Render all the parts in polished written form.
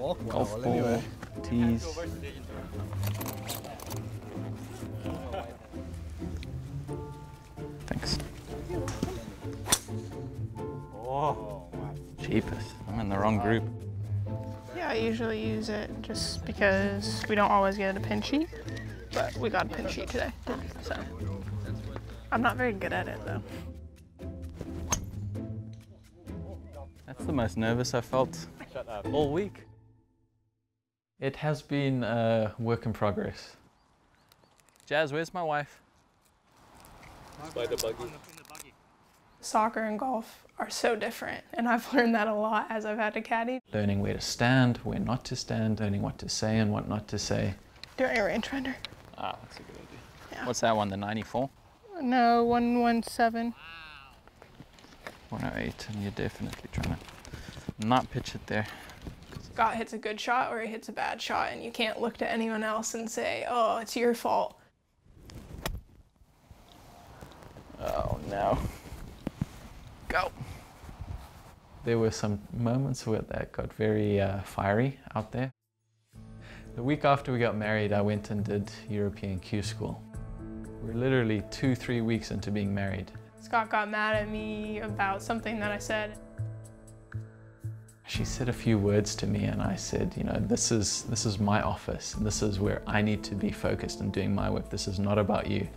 Golf ball, tees. Thanks. Oh, jeepers, I'm in the wrong group. Yeah, I usually use it just because we don't always get a pin sheet, but we got a pin sheet today, so. I'm not very good at it though. That's the most nervous I felt all week. It has been a work in progress. Jazz, where's my wife? By the buggy. Soccer and golf are so different, and I've learned that a lot as I've had to caddy. Learning where to stand, where not to stand, learning what to say and what not to say. Doing a rangefinder. Ah, that's a good idea. Yeah. What's that one, the 94? No, 117. 108, and you're definitely trying to not pitch it there. Scott hits a good shot or he hits a bad shot, and you can't look to anyone else and say, oh, it's your fault. Oh no. Go. There were some moments where that got very fiery out there. The week after we got married, I went and did European Q school. We're literally 2-3 weeks into being married. Scott got mad at me about something that I said. She said a few words to me and I said, you know, this is my office and this is where I need to be focused and doing my work. This is not about you.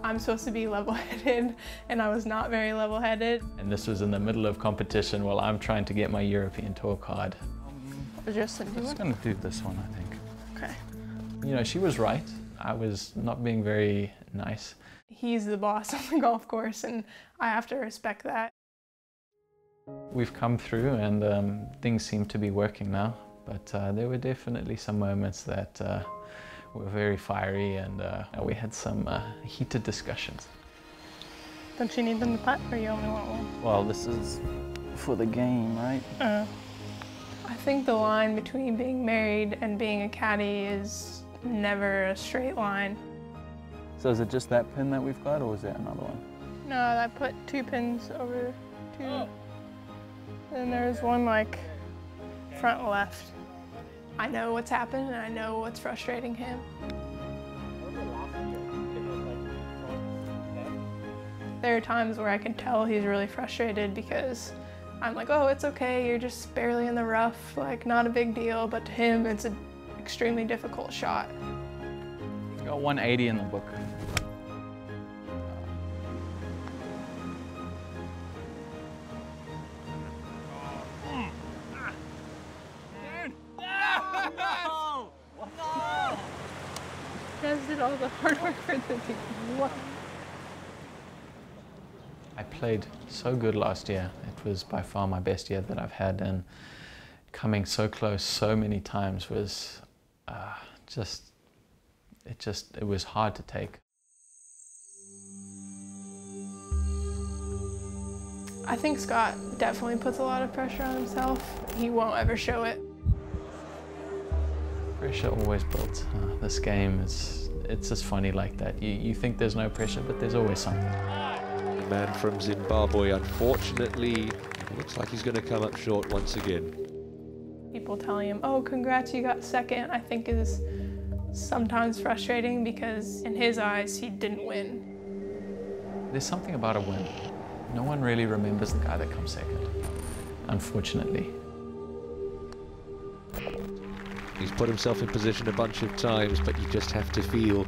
I'm supposed to be level-headed and I was not very level-headed. And this was in the middle of competition while I'm trying to get my European tour card. I'm just gonna do this one, I think. Okay. You know, she was right. I was not being very nice. He's the boss on the golf course and I have to respect that. We've come through and things seem to be working now, but there were definitely some moments that were very fiery and we had some heated discussions. Don't you need them to putt or you only want one? Well, this is for the game, right? I think the line between being married and being a caddy is never a straight line. So is it just that pin that we've got or is there another one? No, I put 2 pins over 2. Oh. And there's one like front left. I know what's happened and I know what's frustrating him. There are times where I can tell he's really frustrated because I'm like, oh, it's okay, you're just barely in the rough, like not a big deal, but to him it's an extremely difficult shot. He's got 180 in the book. Jazz did all the hard work for the team. What? I played so good last year. It was by far my best year that I've had, and coming so close so many times was it was hard to take. I think Scott definitely puts a lot of pressure on himself. He won't ever show it. Pressure always builds. This game it's just funny like that. You think there's no pressure, but there's always something. The man from Zimbabwe, unfortunately, looks like he's going to come up short once again. People telling him, oh, congrats, you got second, I think is sometimes frustrating because in his eyes, he didn't win. There's something about a win. No one really remembers the guy that comes second, unfortunately. He's put himself in position a bunch of times, but you just have to feel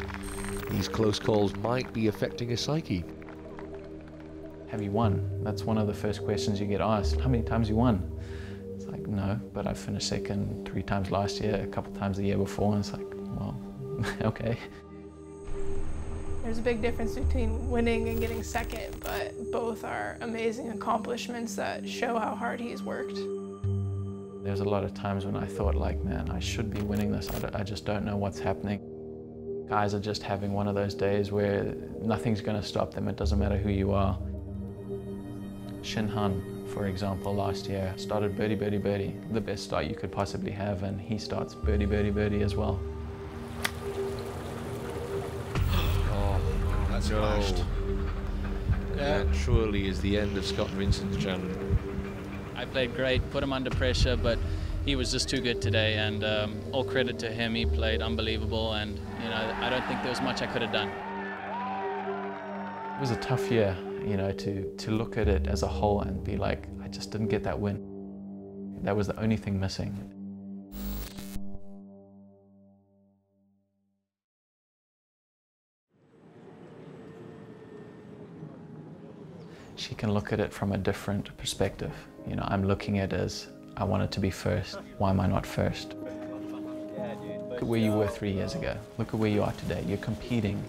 these close calls might be affecting his psyche. Have you won? That's one of the first questions you get asked. How many times you won? It's like, no, but I finished second 3 times last year, a couple times the year before, and it's like, well, okay. There's a big difference between winning and getting second, but both are amazing accomplishments that show how hard he's worked. There's a lot of times when I thought like, man, I should be winning this. I just don't know what's happening. Guys are just having one of those days where nothing's going to stop them. It doesn't matter who you are. Shinhan, for example, last year started birdie, birdie, birdie. The best start you could possibly have, and he starts birdie, birdie, birdie as well. Oh, that's smashed. Yeah. That surely is the end of Scott Vincent's challenge. I played great, put him under pressure, but he was just too good today, and all credit to him. He played unbelievable, and you know, I don't think there was much I could have done. It was a tough year, you know, to look at it as a whole and be like, I just didn't get that win. That was the only thing missing. She can look at it from a different perspective. You know, I'm looking at it as, I wanted to be first. Why am I not first? Look at where you were 3 years ago. Look at where you are today. You're competing.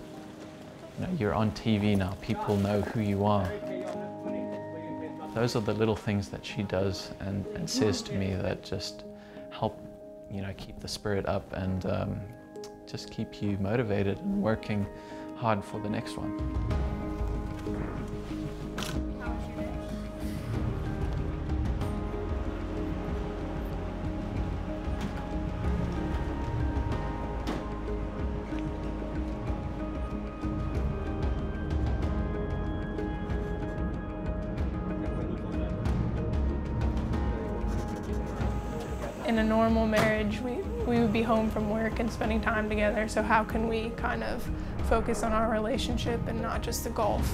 You know, you're on TV now. People know who you are. Those are the little things that she does and says to me that just help, you know, keep the spirit up and just keep you motivated and working hard for the next one. In a normal marriage, we would be home from work and spending time together, so how can we kind of focus on our relationship and not just the golf?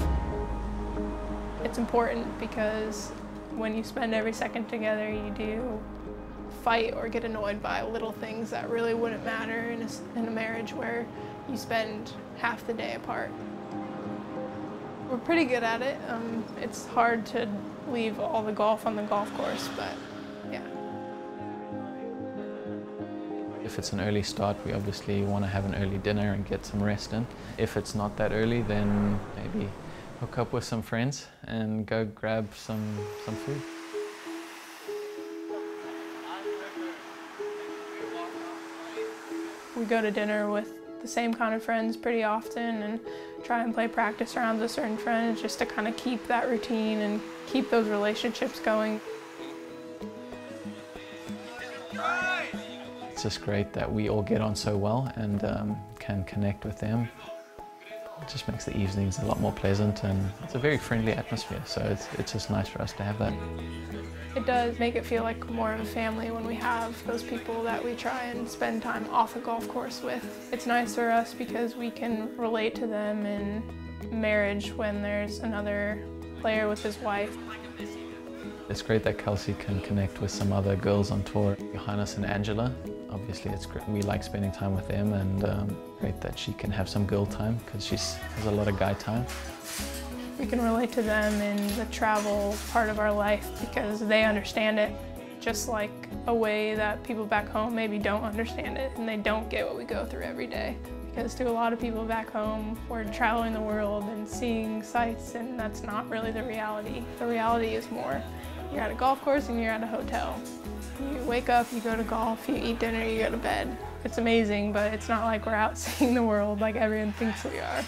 It's important because when you spend every second together, you do fight or get annoyed by little things that really wouldn't matter in a marriage where you spend half the day apart. We're pretty good at it. It's hard to leave all the golf on the golf course, but yeah. If it's an early start, we obviously want to have an early dinner and get some rest in. If it's not that early, then maybe hook up with some friends and go grab some food. We go to dinner with the same kind of friends pretty often and try and play practice rounds with certain friends just to kind of keep that routine and keep those relationships going. It's just great that we all get on so well and can connect with them. It just makes the evenings a lot more pleasant, and it's a very friendly atmosphere, so it's just nice for us to have that. It does make it feel like more of a family when we have those people that we try and spend time off a golf course with. It's nice for us because we can relate to them in marriage when there's another player with his wife. It's great that Kelsey can connect with some other girls on tour. Johannes and Angela, obviously it's great. We like spending time with them, and great that she can have some girl time because she has a lot of guy time. We can relate to them in the travel part of our life because they understand it just like a way that people back home maybe don't understand it and they don't get what we go through every day. Because to a lot of people back home, we're traveling the world and seeing sights, and that's not really the reality. The reality is more, you're at a golf course and you're at a hotel. You wake up, you go to golf, you eat dinner, you go to bed. It's amazing, but it's not like we're out seeing the world like everyone thinks we are.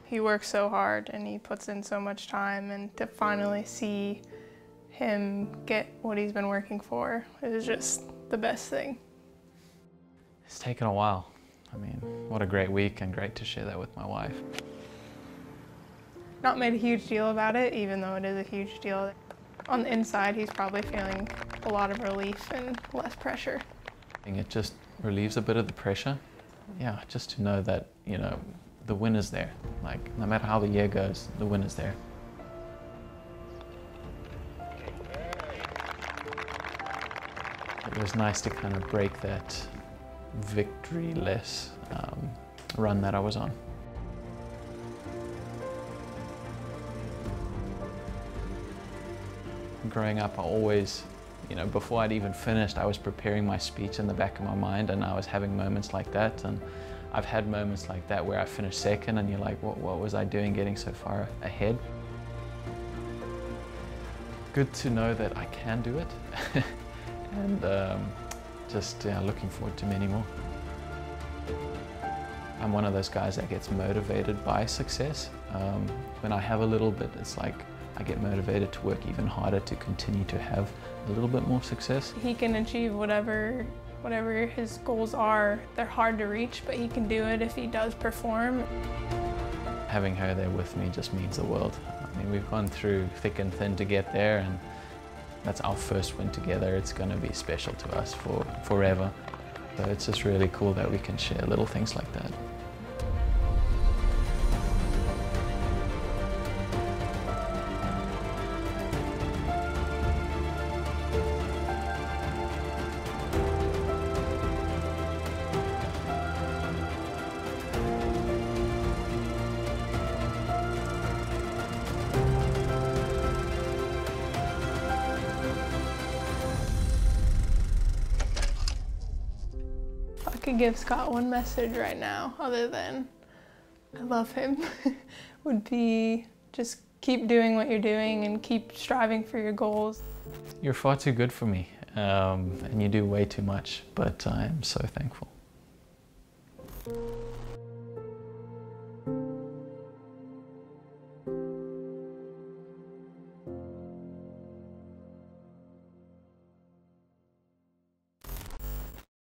He works so hard and he puts in so much time, and to finally see him get what he's been working for is just the best thing. It's taken a while. I mean, what a great week, and great to share that with my wife. Not made a huge deal about it, even though it is a huge deal. On the inside, he's probably feeling a lot of relief and less pressure. It just relieves a bit of the pressure. Yeah, just to know that, you know, the win is there. Like, no matter how the year goes, the win is there. It was nice to kind of break that victory-less run that I was on. Growing up, I always, you know, before I'd even finished, I was preparing my speech in the back of my mind, and I was having moments like that. And I've had moments like that where I finished second and you're like, what was I doing getting so far ahead? good to know that I can do it, and just looking forward to many more. I'm one of those guys that gets motivated by success. When I have a little bit, it's like I get motivated to work even harder to continue to have a little bit more success. He can achieve whatever his goals are. They're hard to reach, but he can do it if he does perform. Having her there with me just means the world. I mean, we've gone through thick and thin to get there, and that's our first win together. It's going to be special to us for forever. So it's just really cool that we can share little things like that. I could give Scott one message right now, other than I love him, would be just keep doing what you're doing and keep striving for your goals. You're far too good for me, and you do way too much, but I'm so thankful.